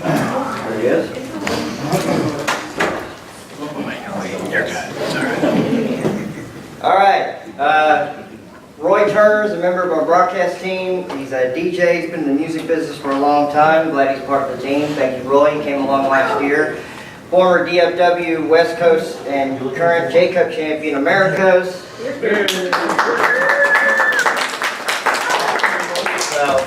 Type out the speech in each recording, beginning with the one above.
There he is. You're good. It's All all right. right. Roy Turner is a member of our broadcast team. He's a DJ. He's been in the music business for a long time. Glad he's part of the team. Thank you, Roy. He came along last year. Former DFW West Coast and current J-Cup champion, Americos. So,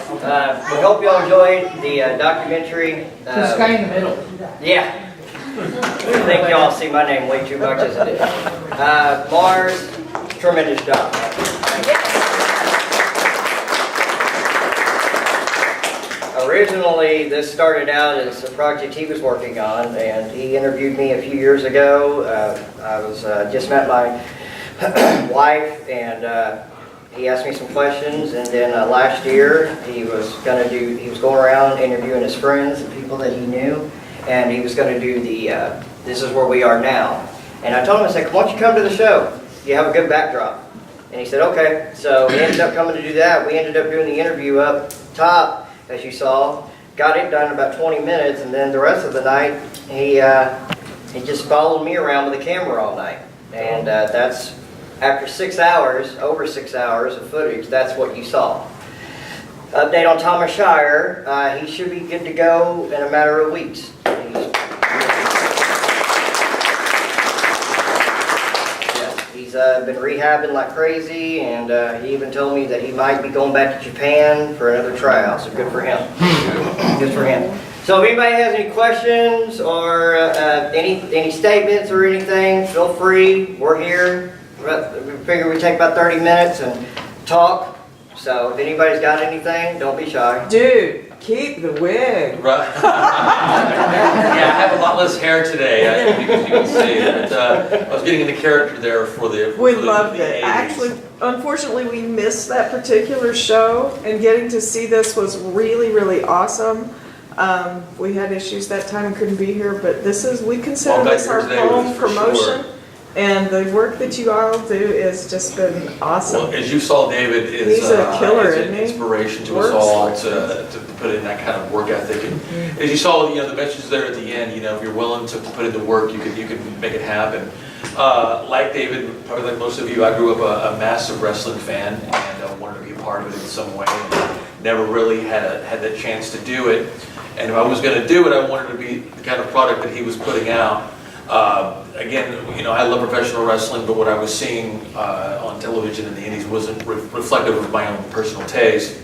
we hope you all enjoyed the documentary. This guy in the middle. Yeah. I think y'all see my name way too much as it is. Mars, tremendous job. Originally, this started out as a project he was working on, and he interviewed me a few years ago. I was just met my wife, and he asked me some questions. And then last year, he was going around interviewing his friends and people that he knew, and he was going to do the This Is Where We Are Now. And I told him, I said, why don't you come to the show? You have a good backdrop. And he said, okay. So he ended up coming to do that. We ended up doing the interview up top, as you saw. Got it done in about 20 minutes, and then the rest of the night, he just followed me around with a camera all night. And that's, after 6 hours, over 6 hours of footage, that's what you saw. Update on Thomas Shire, he should be good to go in a matter of weeks. He's been rehabbing like crazy, and he even told me that he might be going back to Japan for another tryout, so good for him. Good for him. So if anybody has any questions or any statements or anything, feel free. We're here. We figure we take about 30 minutes and talk. So if anybody's got anything, don't be shy. Dude, keep the wig. Right. Yeah, I have a lot less hair today, you can see. But, I was getting into character there for the. We loved it. Actually, unfortunately, we missed that particular show, and getting to see this was really, really awesome. We had issues that time and couldn't be here, but we consider this our home promotion. Sure. And the work that you all do has just been awesome. Well, as you saw, David is He's a killer, an isn't he? inspiration to us all to put in that kind of work ethic. And as you saw, the message there at the end. If you're willing to put in the work, you can make it happen. Like David, probably like most of you, I grew up a massive wrestling fan, and I wanted to be a part of it in some way. And never really had the chance to do it. And if I was going to do it, I wanted to be the kind of product that he was putting out. Again, I love professional wrestling, but what I was seeing on television in the Indies wasn't reflective of my own personal taste.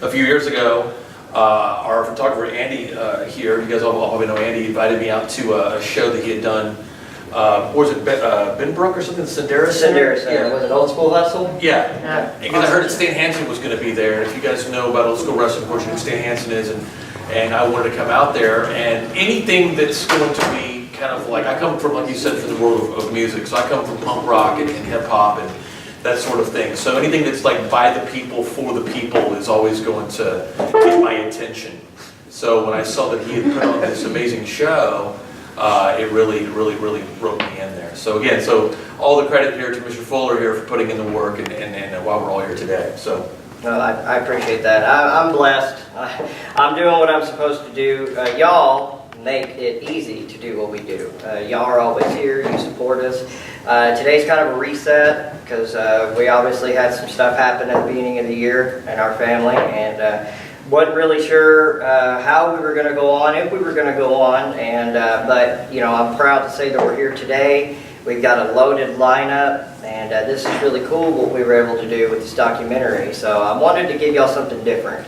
A few years ago, our photographer Andy here, you guys all probably know Andy, invited me out to a show that he had done. What was it, Benbrook or something? Cinderis? Cinderis, yeah. Was it Old School Hustle? Yeah. Because I heard that Stan Hansen was going to be there, and if you guys know about Old School Wrestling, of course, you know who Stan Hansen is, and I wanted to come out there, and anything that's going to be kind of like, I come from, like you said, from the world of music, so I come from punk rock and hip hop and that sort of thing. So anything that's like by the people, for the people is always going to get my attention. So when I saw that he had put on this amazing show, it really roped me in there. So again, all the credit here to Mr. Fuller here for putting in the work and while we're all here today. So. No, I appreciate that. I'm blessed. I'm doing what I'm supposed to do. Y'all make it easy to do what we do. Y'all are always here. You support us. Today's kind of a reset because we obviously had some stuff happen at the beginning of the year in our family, and wasn't really sure how we were going to go on, if we were going to go on. And but I'm proud to say that we're here today. We've got a loaded lineup, and this is really cool what we were able to do with this documentary. So I wanted to give y'all something different,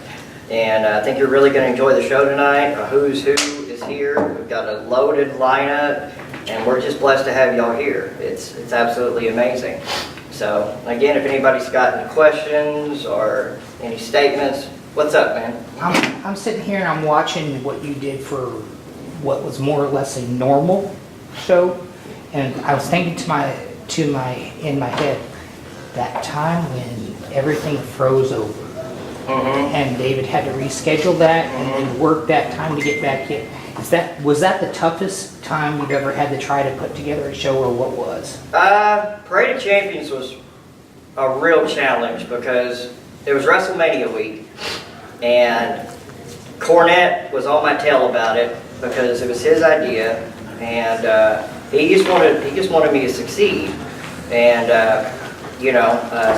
and I think you're really going to enjoy the show tonight. Who's Who is here. We've got a loaded lineup, and we're just blessed to have y'all here. It's absolutely amazing. So again, if anybody's got any questions or any statements, what's up, man? I'm sitting here and I'm watching what you did for what was more or less a normal show. And I was thinking in my head, that time when everything froze over, and David had to reschedule that and then work that time to get back in. Was that the toughest time you've ever had to try to put together a show, or what was? Parade of Champions was a real challenge because it was WrestleMania week, and Cornette was on my tail about it because it was his idea, and he just wanted me to succeed, and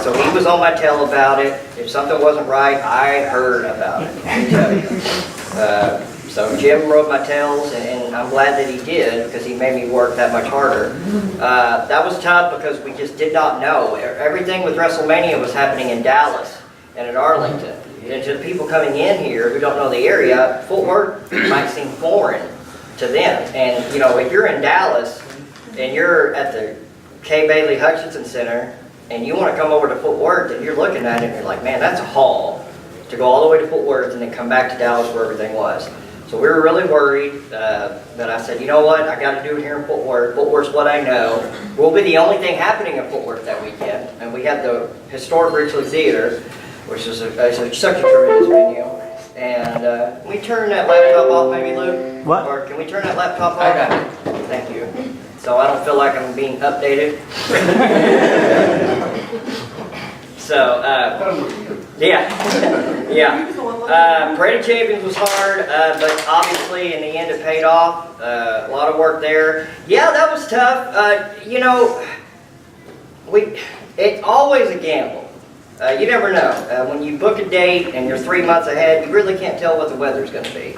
so he was on my tail about it. If something wasn't right, I heard about it. Let me tell you. So Jim rode my tails, and I'm glad that he did because he made me work that much harder. That was tough because we just did not know. Everything with WrestleMania was happening in Dallas and in Arlington. And to the people coming in here who don't know the area, Fort Worth might seem foreign to them. And if you're in Dallas and you're at the Kay Bailey Hutchinson Center and you want to come over to Fort Worth and you're looking at it and you're like, man, that's a haul to go all the way to Fort Worth and then come back to Dallas where everything was. So we were really worried, but I said, you know what, I got to do it here in Fort Worth. Fort Worth's what I know. We'll be the only thing happening in Fort Worth that weekend. And we had the historic Ridgely Theater, which is such a tremendous venue. And can we turn that laptop off maybe, Luke? What? Or can we turn that laptop off? I got it. Thank you. So I don't feel like I'm being updated. So, yeah. Parade of Champions was hard, but obviously in the end it paid off. A lot of work there. Yeah, that was tough. It's always a gamble. You never know. When you book a date and you're 3 months ahead, you really can't tell what the weather's going to be.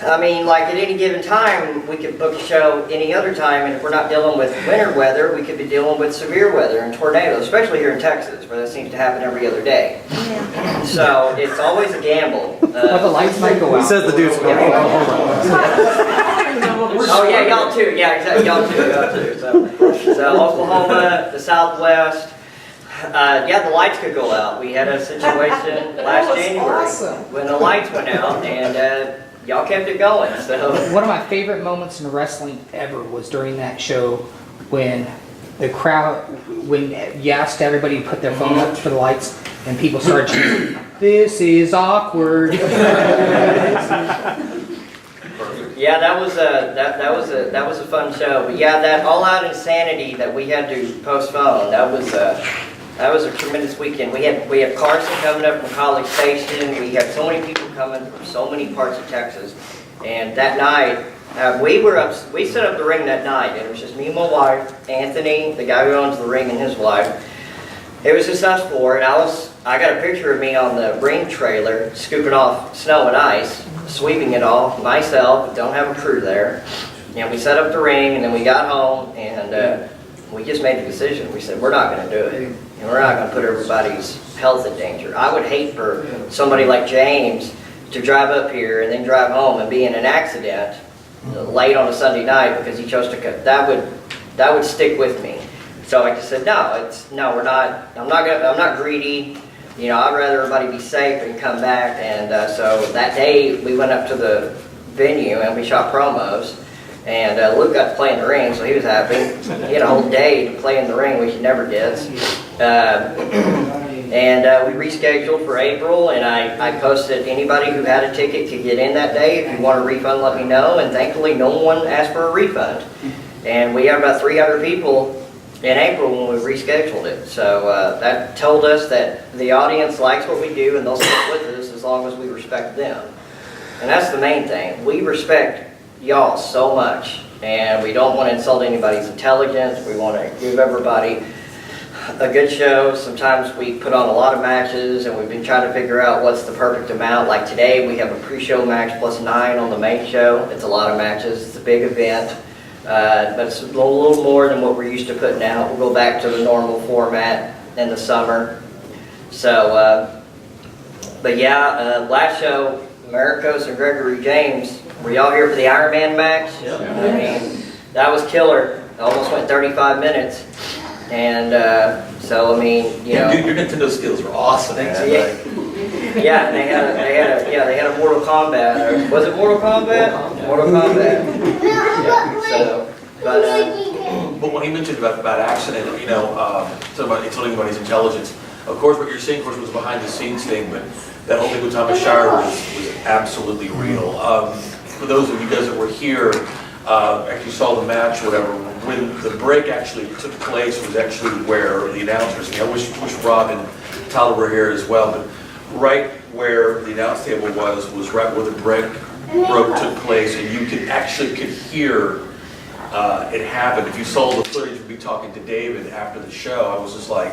I mean, like at any given time, we could book a show any other time, and if we're not dealing with winter weather, we could be dealing with severe weather and tornadoes, especially here in Texas, where that seems to happen every other day. So it's always a gamble. Well, the lights might go out. He says the dude's from Oklahoma. Oh yeah, y'all too. Yeah, exactly. Y'all too. So Oklahoma, the Southwest. The lights could go out. We had a situation last January when the lights went out, and y'all kept it going. So One of my favorite moments in wrestling ever was during that show when the crowd, when you asked everybody to put their phone up for the lights, and people started chanting, "This is awkward." yeah, that was a fun show. But yeah, that all-out insanity that we had to postpone. That was a tremendous weekend. We had Carson coming up from College Station. We had so many people coming from so many parts of Texas. And that night, we set up the ring that night. It was just me and my wife, Anthony, the guy who owns the ring, and his wife. It was just us four, and I got a picture of me on the ring trailer, scooping off snow and ice, sweeping it off myself. Don't have a crew there. And we set up the ring, and then we got home, and we just made the decision. We said, we're not going to do it. And we're not going to put everybody's health in danger. I would hate for somebody like James to drive up here and then drive home and be in an accident late on a Sunday night because he chose to cut. That would stick with me. So I just said, we're not. I'm not greedy. I'd rather everybody be safe and come back. And so that day we went up to the venue and we shot promos. And Luke got to play in the ring, so he was happy. He had a whole day to play in the ring, which he never did. And we rescheduled for April, and I posted anybody who had a ticket could get in that day. If you want a refund, let me know. And thankfully, no one asked for a refund. And we had about 300 people in April when we rescheduled it. So that told us that the audience likes what we do, and they'll stick with us as long as we respect them. And that's the main thing. We respect y'all so much, and we don't want to insult anybody's intelligence. We want to give everybody a good show. Sometimes we put on a lot of matches, and we've been trying to figure out what's the perfect amount. Like today, we have a pre-show match plus 9 on the main show. It's a lot of matches. It's a big event, but it's a little more than what we're used to putting out. We'll go back to the normal format in the summer. So, but yeah, last show, Americos and Gregory James. Were y'all here for the Iron Man match? Yep. I mean, that was killer. It almost went 35 minutes. And so, I mean, Your Nintendo skills were awesome. Thanks. Yeah, they had a Mortal Kombat. Was it Mortal Kombat? Mortal Kombat. Yeah. So, But when he mentioned about accident, insulting anybody's intelligence, of course, what you're saying, of course, was a behind-the-scenes thing, but that whole thing with Thomas Shire was absolutely real. For those of you guys that were here, actually saw the match or whatever, when the break actually took place was actually where the announcers, I wish Rob and Tyler were here as well, but right where the announce table was right where the brick broke took place, and you could hear it happen. If you saw the footage of me talking to David after the show, I was just like,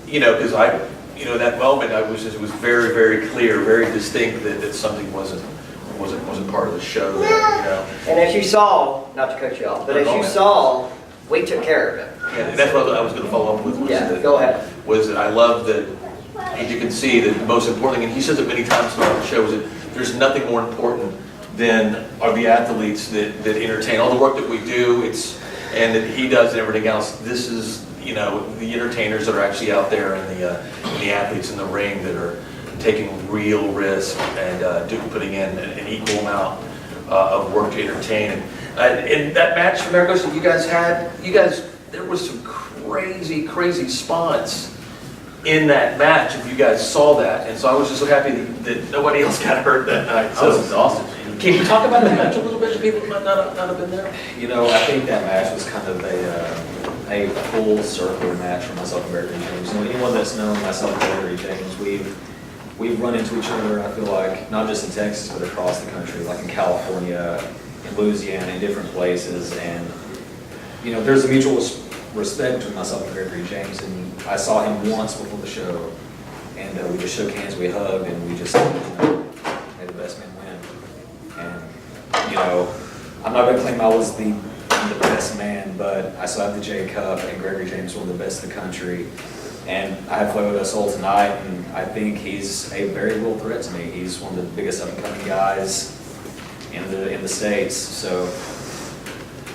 because that moment, it was very, very clear, very distinct that something wasn't part of the show there, And as you saw, not to cut you off, but as you saw, we took care of it. And that's what I was going to follow up with. Go ahead. Was that I love that, as you can see, that the most important thing, and he says it many times throughout the show, is that there's nothing more important than are the athletes that entertain. All the work that we do, and that he does and everything else, this is, the entertainers that are actually out there and the athletes in the ring that are taking real risk and putting in an equal amount of work to entertain. And in that match, Americos, that you guys had, there was some crazy, crazy spots in that match, if you guys saw that. And so I was just so happy that nobody else got hurt that night. I was exhausted. Can you talk about that match a little bit to people who might not have been there? I think that match was kind of a full circle match for myself and Gregory James. Anyone that's known myself and Gregory James, we've run into each other, I feel like, not just in Texas, but across the country, like in California, in Louisiana, in different places. And, there's a mutual respect between myself and Gregory James. And I saw him once before the show, and we just shook hands, we hugged, and we just, made the best man win. And, I'm not going to claim I was the best man, but I still have the J Cup, and Gregory James one of the best in the country. And I have played with us all tonight, and I think he's a very real threat to me. He's one of the biggest up-and-coming guys in the States. So,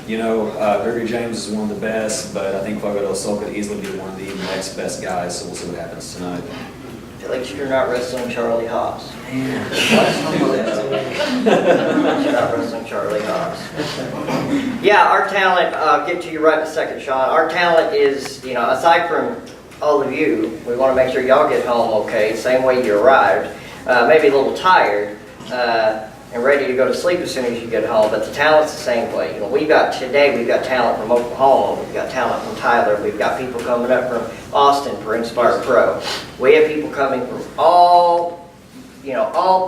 Gregory James is one of the best, but I think Fuego del Sol could easily be one of the next best guys, so we'll see what happens tonight. At least you're not wrestling Charlie Haas. Man. You're not wrestling Charlie Haas. Yeah, our talent, I'll get to you right in a second, Sean. Our talent is, aside from all of you, we want to make sure y'all get home okay, same way you arrived. Maybe a little tired and ready to go to sleep as soon as you get home, but the talent's the same way. We've got talent from Oklahoma, we've got talent from Tyler, we've got people coming up from Austin for Inspire Pro. We have people coming from all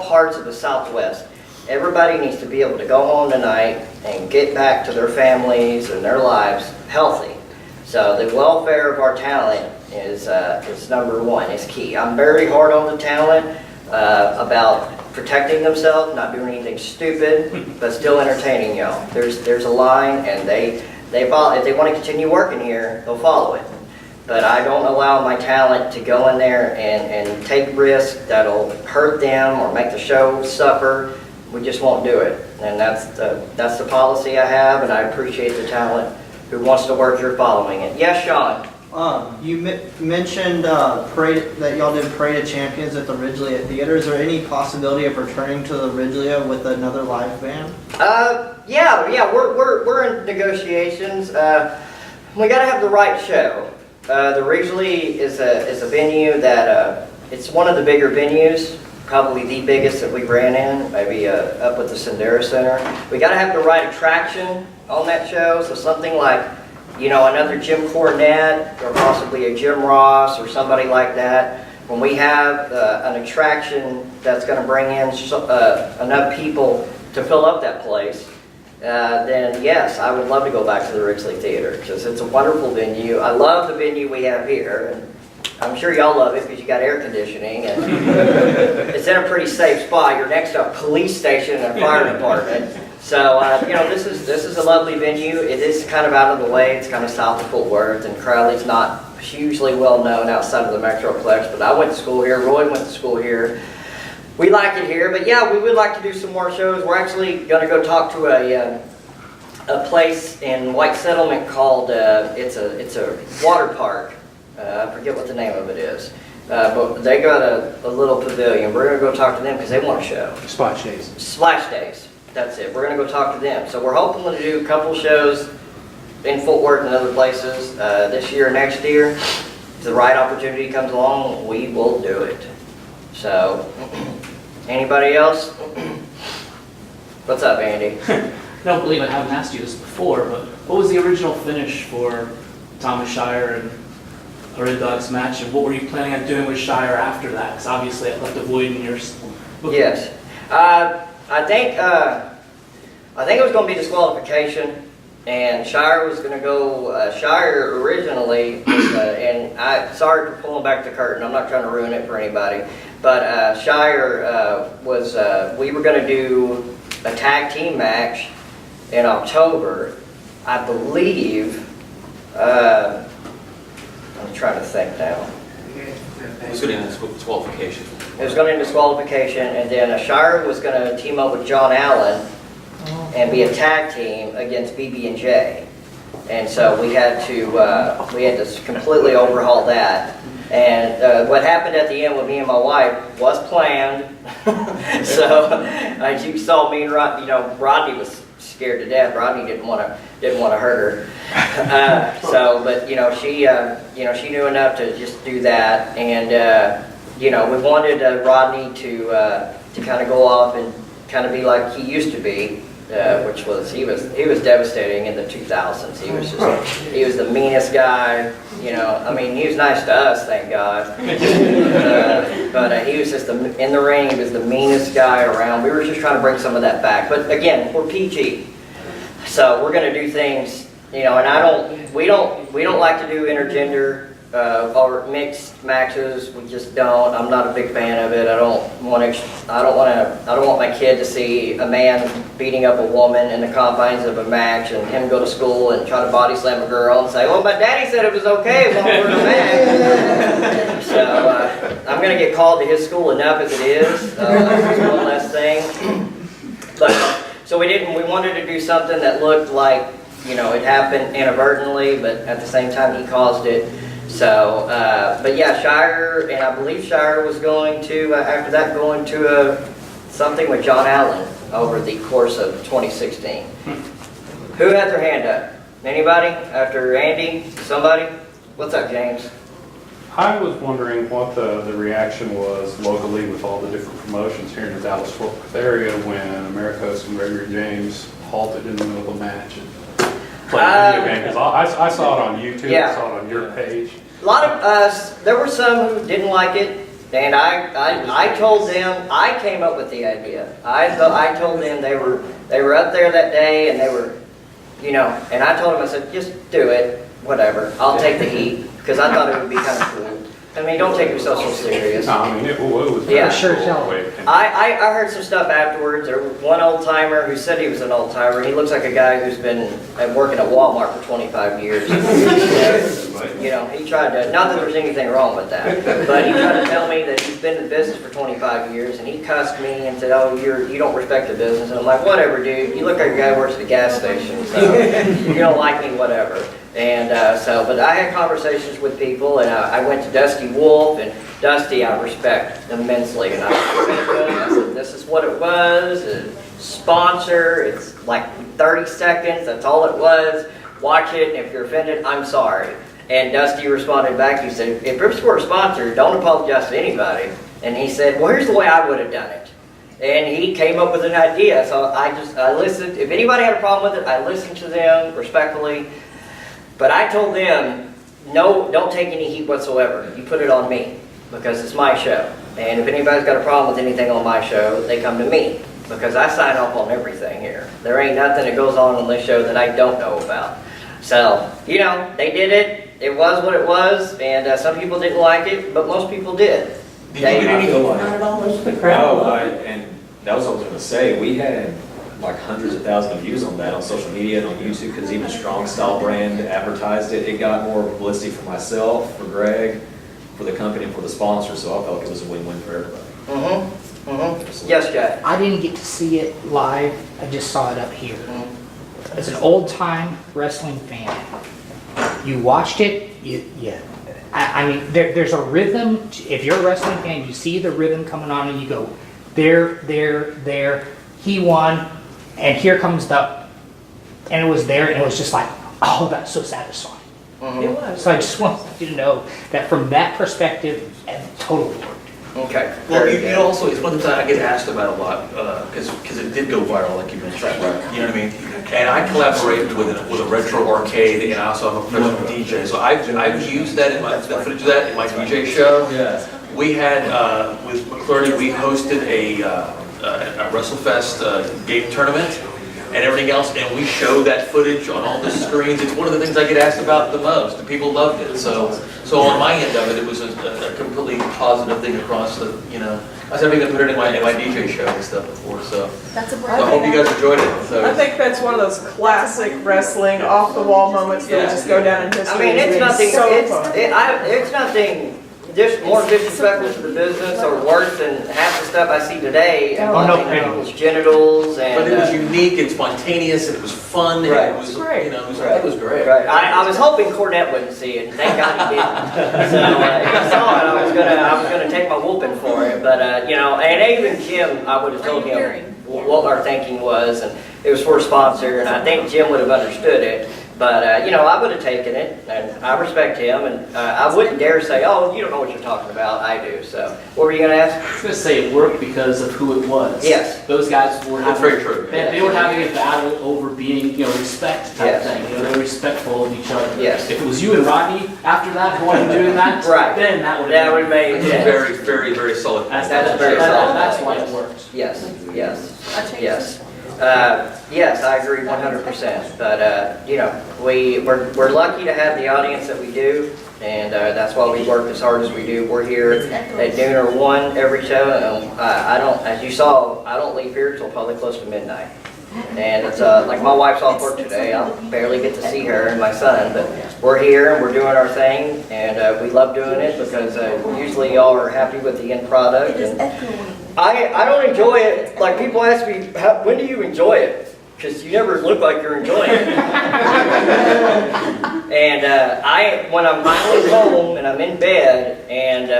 parts of the Southwest. Everybody needs to be able to go home tonight and get back to their families and their lives healthy. So the welfare of our talent is number one, is key. I'm very hard on the talent about protecting themselves, not doing anything stupid, but still entertaining y'all. There's a line, and they follow. If they want to continue working here, they'll follow it. But I don't allow my talent to go in there and take risks that'll hurt them or make the show suffer. We just won't do it. And that's the policy I have, and I appreciate the talent who wants to work here following it. Yes, Sean? You mentioned that y'all did Parade of Champions at the Ridgely Theater. Is there any possibility of returning to the Ridgely with another live band? Yeah, we're in negotiations. We got to have the right show. The Ridgely is a venue that it's one of the bigger venues, probably the biggest that we ran in, maybe up with the Sendera Center. We got to have the right attraction on that show, so something like another Jim Cornette or possibly a Jim Ross or somebody like that. When we have an attraction that's going to bring in enough people to fill up that place, then yes, I would love to go back to the Ridgely Theater because it's a wonderful venue. I love the venue we have here, and I'm sure y'all love it because you got air conditioning and it's in a pretty safe spot. You're next to a police station and a fire department. So, this is a lovely venue. It is kind of out of the way. It's kind of south of Fort Worth, and Crowley's not hugely well known outside of the Metroplex, but I went to school here. Roy went to school here. We like it here, but yeah, we would like to do some more shows. We're actually going to go talk to a place in White Settlement called, it's a water park. I forget what the name of it is. But they got a little pavilion. We're going to go talk to them because they want a show. Splash Days. Splash Days. That's it. We're going to go talk to them. So we're hoping to do a couple shows in Fort Worth and other places this year, next year. If the right opportunity comes along, we will do it. So, anybody else? What's up, Andy? I don't believe I haven't asked you this before, but what was the original finish for Thomas Shire and a Red Dogs match, and what were you planning on doing with Shire after that? Because obviously it left a void in yours. Yes. I think it was going to be disqualification, and Shire was going to go. Shire originally, and sorry for pulling back the curtain. I'm not trying to ruin it for anybody, but Shire was. We were going to do a tag team match in October, I believe. I'm trying to think now. It was going to end disqualification. It was going to end disqualification, and then Shire was going to team up with John Allen and be a tag team against BB&J. And so we had to completely overhaul that. And what happened at the end with me and my wife was planned. So as you saw, me and Rodney was scared to death. Rodney didn't want to hurt her. But she knew enough to just do that. And we wanted Rodney to kind of go off and kind of be like he used to be. Which was he was devastating in the 2000s. He was the meanest guy. I mean, he was nice to us, thank God. But he was just in the ring. He was the meanest guy around. We were just trying to bring some of that back. But again, we're PG, so we're going to do things. And we don't like to do intergender or mixed matches. We just don't. I'm not a big fan of it. I don't want my kid to see a man beating up a woman in the confines of a match, and him go to school and try to body slam a girl and say, "Well, my daddy said it was okay when we were in a match." So I'm going to get called to his school enough as it is. That's just one less thing. But so we wanted to do something that looked like it happened inadvertently, but at the same time he caused it. So, but yeah, Shire, and I believe Shire was going to, after that, going to something with John Allen over the course of 2016. Who had their hand up? Anybody? After Andy? Somebody? What's up, James? I was wondering what the reaction was locally with all the different promotions here in the Dallas-Fort Worth area when Americos and Gregory James halted in the middle of a match and played a video game. 'Cause I saw it on YouTube, Yeah. I saw it on your page. A lot of us, there were some who didn't like it, and I told them, I came up with the idea. I told them they were up there that day, and they were, and I told them, I said, just do it, whatever, I'll take the heat, because I thought it would be kind of cool. I mean, don't take yourself so serious. No, I mean, it was Yeah. very Sure, cool tell. the way it came. I heard some stuff afterwards. There was one old timer who said he was an old timer. He looks like a guy who's been working at Walmart for 25 years. He tried to, not that there's anything wrong with that, but he tried to tell me that he's been in the business for 25 years, and he cussed me and said, "Oh, you don't respect the business." And I'm like, "Whatever, dude. You look like a guy who works at a gas station, so you don't like me, whatever." And but I had conversations with people, and I went to Dusty Wolf, and Dusty I respect immensely, and I said, "This is what it was. Sponsor. It's like 30 seconds. That's all it was. Watch it. And if you're offended, I'm sorry." And Dusty responded back. He said, "If it's for a sponsor, don't apologize to anybody." And he said, "Well, here's the way I would have done it." And he came up with an idea. So I listened. If anybody had a problem with it, I listened to them respectfully. But I told them, no, don't take any heat whatsoever. You put it on me, because it's my show. And if anybody's got a problem with anything on my show, they come to me, because I sign off on everything here. There ain't nothing that goes on this show that I don't know about. So, they did it. It was what it was, and some people didn't like it, but most people did. Did you get any? Not at all. Most of the crowd. And that was what I was going to say. We had like hundreds of thousands of views on that on social media and on YouTube, because even Strong Style brand advertised it. It got more publicity for myself, for Greg, for the company, and for the sponsor. So I felt like it was a win-win for everybody. Yes, Jeff. I didn't get to see it live, I just saw it up here. As an old-time wrestling fan, you watched it, I mean, there's a rhythm. If you're a wrestling fan, you see the rhythm coming on and you go, there, he won, and here comes and it was there, and it was just like, oh, that's so satisfying. It was. So I just want you to know that from that perspective, it totally worked. Okay. Well, very you good. know, also, it's one thing I get asked about a lot, because it did go viral, like you mentioned. Right. You know what I mean? And I collaborated with a retro arcade, and I also have a professional DJ. So I've used that in the footage of that in my DJ show. Yeah. We had, with McClurdy, we hosted a WrestleFest game tournament and everything else, and we showed that footage on all the screens. It's one of the things I get asked about the most, and people loved it. So on my end of it, it was a completely positive thing across the, you know, I said I'm going to put it in my DJ show and stuff before, so. That's a So I hope you guys enjoyed it. So I think that's one of those classic wrestling off-the-wall moments that would just go down in history. I mean, as it's being nothing, so fun. it's nothing more disrespectful to the business or worse than half the stuff I see today involving people's genitals and. But it was unique and spontaneous, and it was fun, and Right. it was, Great. you know, it was great. Right. I was hoping Cornette wouldn't see it, and thank God he didn't. So if he saw it, I was gonna take my whooping for it. But you know, and even Jim, I would have told him what our thinking was, and it was for a sponsor, and I think Jim would have understood it. But, you know, I would have taken it, and I respect him, and I wouldn't dare say, oh, you don't know what you're talking about, I do. So, what were you going to ask? I was going to say it worked because of who it was. Yes. Those guys were That's having, very true. they were having a battle over being, you know, respect type Yes. thing. You know, they were respectful of each other. Yes. If it was you and Rodney after that, who wasn't doing that, Right. then that would That would have made, It's yes, very, very, very solid. That's very solid. That's why it worked. yes, yes. Yes, I agree 100%. But, you know, we're lucky to have the audience that we do, and that's why we work as hard as we do. We're here at noon or 1 every show, and I don't, as you saw, I don't leave here until probably close to midnight. And it's like my wife's off work today. I'll barely get to see her and my son, but we're here and we're doing our thing, and we love doing it because usually y'all are happy with the end product. And I don't enjoy it. Like people ask me, when do you enjoy it? Because you never look like you're enjoying it. And when I'm finally home and I'm in bed and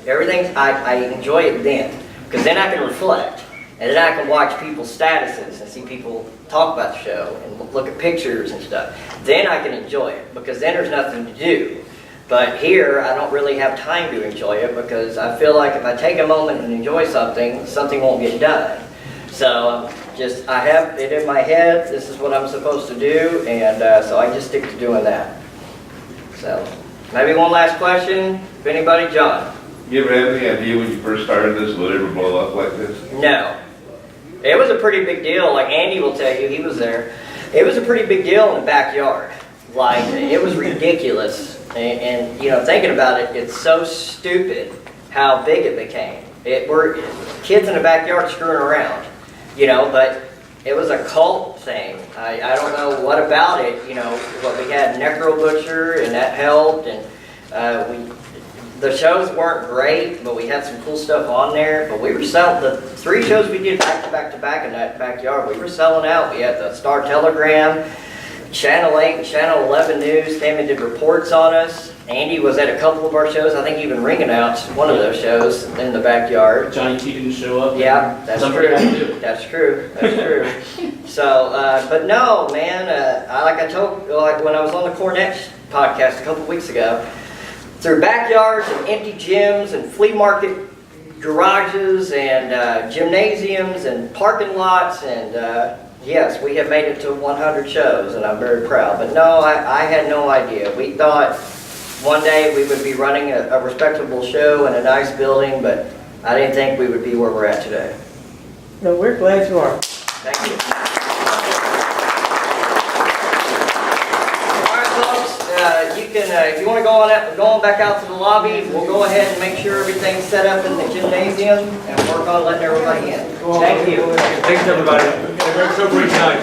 everything, I enjoy it then, because then I can reflect. And then I can watch people's statuses and see people talk about the show and look at pictures and stuff. Then I can enjoy it, because then there's nothing to do. But here, I don't really have time to enjoy it, because I feel like if I take a moment and enjoy something, something won't get done. So I have it in my head, this is what I'm supposed to do, and so I just stick to doing that. So, maybe one last question, if anybody, John? You ever have any idea when you first started this, would it ever blow up like this? No. It was a pretty big deal, like Andy will tell you, he was there. It was a pretty big deal in the backyard. Like, it was ridiculous. And you know, thinking about it, it's so stupid how big it became. We're kids in the backyard screwing around, you know, but it was a cult thing. I don't know what about it, you know, but we had Necro Butcher, and that helped, and the shows weren't great, but we had some cool stuff on there. But we were selling, the 3 shows we did back to back to back in that backyard, we were selling out. We had the Star Telegram, Channel 8 and Channel 11 News came and did reports on us. Andy was at a couple of our shows. I think even ring announced one of those shows in the backyard. Johnny T didn't show up. Yeah, that's Somebody true. had to do it. That's true. That's true. So, but no, man. Like I told, like when I was on the Cornette podcast a couple weeks ago, through backyards and empty gyms and flea market garages and gymnasiums and parking lots and yes, we have made it to 100 shows, and I'm very proud. But no, I had no idea. We thought one day we would be running a respectable show in a nice building, but I didn't think we would be where we're at today. No, we're glad you are. Thank you. All right, folks, you can, if you want to go on back out to the lobby, we'll go ahead and make sure everything's set up in the gymnasium and work on letting everybody in. Thank you. Thanks, everybody. Thanks for reaching out.